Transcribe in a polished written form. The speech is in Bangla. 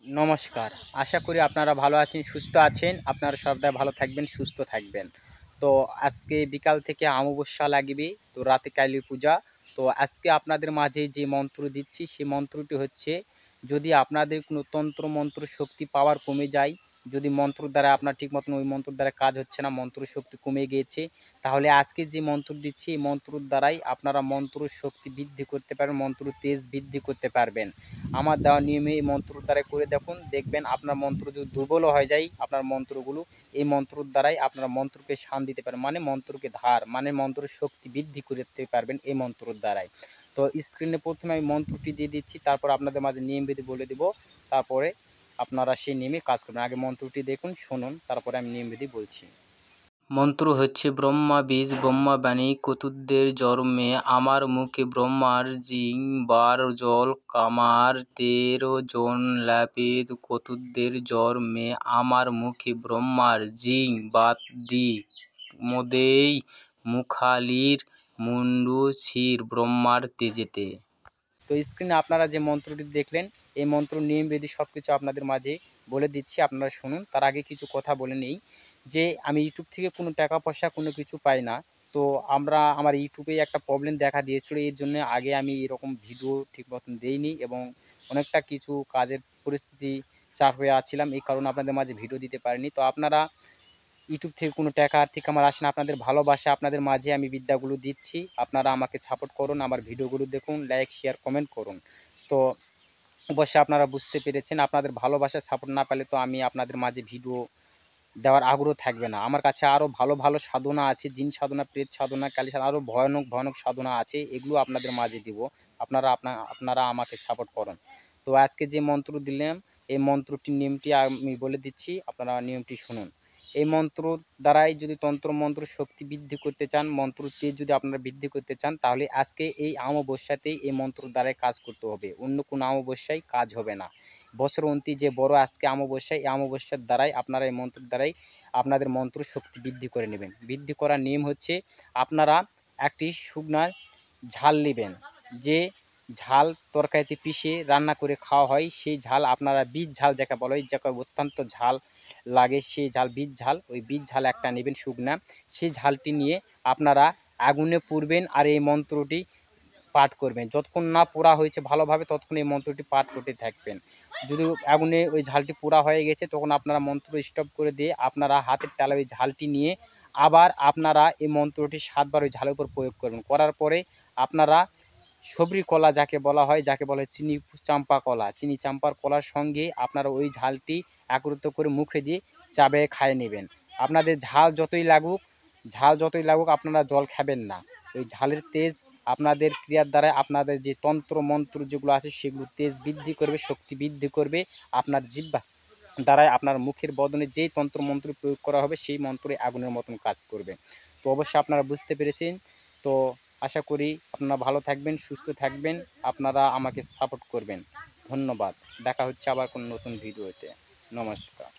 নমস্কার। আশা করি আপনারা ভালো আছেন, সুস্থ আছেন। আপনারা সবাই ভালো থাকবেন, সুস্থ থাকবেন। তো আজকে বিকাল থেকে অমাবস্যা লাগবে। তো রাতে কালী পূজা। তো আজকে আপনাদের মাঝে যে মন্ত্র দিচ্ছি সেই মন্ত্রটি হচ্ছে, যদি আপনাদের কোনো তন্ত্র মন্ত্র শক্তি পাওয়ার কমে যায়, যদি মন্ত্রর দ্বারা আপনার ঠিক মতন ওই মন্ত্রর দ্বারা কাজ হচ্ছে না, মন্ত্র শক্তি কমে গিয়েছে, তাহলে আজকে যে মন্ত্র দিচ্ছি এই মন্ত্রর দ্বারাই আপনারা মন্ত্র শক্তি বৃদ্ধি করতে পারবেন, মন্ত্র তেজ বৃদ্ধি করতে পারবেন। আমার দেওয়া নিয়মে এই মন্ত্রর দ্বারাই করে দেখুন, দেখবেন আপনার মন্ত্র যদি দুর্বলও হয়ে যায় আপনার মন্ত্রগুলো, এই মন্ত্রর দ্বারাই আপনারা মন্ত্রকে শান দিতে পারেন, মানে মন্ত্রকে ধার, মানে মন্ত্রের শক্তি বৃদ্ধি করতে পারবেন এই মন্ত্রর দ্বারাই। তো স্ক্রিনে প্রথমে আমি মন্ত্রটি দিয়ে দিচ্ছি, তারপর আপনাদের মাঝে নিয়মবিধি বলে দিব, তারপরে আপনারা সেই নিয়মে কাজ করবেন। আগে মন্ত্রটি দেখুন, শুনুন, তারপরে আমি নিয়মবিধি বলছি। মন্ত্র হচ্ছে, ব্রহ্মা বীজ ব্রহ্মা বাণী কতুদের জন্মে আমার মুখে ব্রহ্মার জিং বার জল কামার 13 জন লাপিত কতুদের জন্মে আমার মুখে ব্রহ্মার জিং বাত দি মোদেই মুখালির মুন্ডু শির ব্রহ্মার তেজেতে। তো স্ক্রিনে আপনারা যে মন্ত্রটি দেখলেন, এই মন্ত্র নিয়মবিধি সব কিছু আপনাদের মাঝে বলে দিচ্ছি, আপনারা শুনুন। তার আগে কিছু কথা বলে নেই, যে আমি ইউটিউব থেকে কোনো টাকা পয়সা কোনো কিছু পাই না। তো আমার ইউটিউবে একটা প্রবলেম দেখা দিয়েছিল, এর জন্য আগে আমি এরকম ভিডিও ঠিক মতন দেইনি এবং অনেকটা কিছু কাজের পরিস্থিতি চাপ হয়ে আছিলাম, এই কারণে আপনাদের মাঝে ভিডিও দিতে পারিনি। তো আপনারা ইউটিউব থেকে কোনো টাকা আর্থিক আমার আসে না, আপনাদের ভালোবাসা, আপনাদের মাঝে আমি বিদ্যাগুলো দিচ্ছি, আপনারা আমাকে সাপোর্ট করুন, আমার ভিডিওগুলো দেখুন, লাইক শেয়ার কমেন্ট করুন। তো অবশ্যই আপনারা বুঝতে পেরেছেন, আপনাদের ভালোবাসা সাপোর্ট না পেলে তো আমি আপনাদের মাঝে ভিডিও দেওয়ার আগ্রহ থাকবে না। আমার কাছে আরও ভালো ভালো সাধনা আছে, জিন সাধনা, প্রেত সাধনা, কালী সাধনা, আরও ভয়ানক ভয়ানক সাধনা আছে, এগুলো আপনাদের মাঝে দিব। আপনারা আমাকে সাপোর্ট করুন। তো আজকে যে মন্ত্র দিলাম, এই মন্ত্রটির নিয়মটি আমি বলে দিচ্ছি, আপনারা নিয়মটি শুনুন। এই মন্ত্রর দ্বারাই যদি তন্ত্র মন্ত্র শক্তি বৃদ্ধি করতে চান, মন্ত্র তেজ যদি আপনারা বৃদ্ধি করতে চান, তাহলে আজকে এই অমাবস্যাতেই এই মন্ত্রর দ্বারাই কাজ করতে হবে, অন্য কোনো অমাবস্যায় কাজ হবে না। বছর অন্তি যে বড় আজকে অমাবস্যা, এই অমাবস্যার দ্বারাই আপনারা এই মন্ত্রের দ্বারাই আপনাদের মন্ত্র শক্তি বৃদ্ধি করে নেবেন। বৃদ্ধি করার নিয়ম হচ্ছে, আপনারা একটি শুকনা ঝাল নেবেন, যে ঝাল তরকারিতে পিষে রান্না করে খাওয়া হয়, সেই ঝাল আপনারা বীজ ঝাল যাকে বলা হয়, যাকে অত্যন্ত ঝাল লাগে, সেই ঝাল বীজ ঝাল, ওই বীজ ঝাল একটা নেবেন শুকনা। সেই ঝালটি নিয়ে আপনারা আগুনে পুড়বেন আর এই মন্ত্রটি পাঠ করবেন। যতক্ষণ না পোড়া হয়েছে ভালোভাবে ততক্ষণ এই মন্ত্রটি পাঠ করতে থাকবেন। যদি আগুনে ওই ঝালটি পোড়া হয়ে গেছে তখন আপনারা মন্ত্র স্টপ করে দিয়ে আপনারা হাতের তালুয় ওই ঝালটি নিয়ে আবার আপনারা এই মন্ত্রটি 7 বার ওই ঝালের উপর প্রয়োগ করবেন। করার পরে আপনারা সবরি কলা যাকে বলা হয়, যাকে বলা হয় চিনি চাম্পা কলা, চিনি চাম্পার কলার সঙ্গে আপনারা ওই ঝালটি একত্রিত করে মুখে দিয়ে চাবিয়ে খেয়ে নেবেন। আপনাদের ঝাল যতই লাগুক আপনারা জল খাবেন না। ওই ঝালের তেজ আপনাদের ক্রিয়ার দ্বারা আপনাদের যে তন্ত্র মন্ত্র যেগুলো আছে সেগুলো তেজ বৃদ্ধি করবে, শক্তি বৃদ্ধি করবে। আপনার জিহ্বা দ্বারাই আপনার মুখের বদনে যেই তন্ত্র মন্ত্র প্রয়োগ করা হবে সেই মন্ত্রে আগুনের মতন কাজ করবে। তো অবশ্যই আপনারা বুঝতে পেরেছেন। তো আশা করি আপনারা ভালো থাকবেন, সুস্থ থাকবেন, আপনারা আমাকে সাপোর্ট করবেন। ধন্যবাদ। দেখা হচ্ছে আবার কোনো নতুন ভিডিওতে। নমস্কার।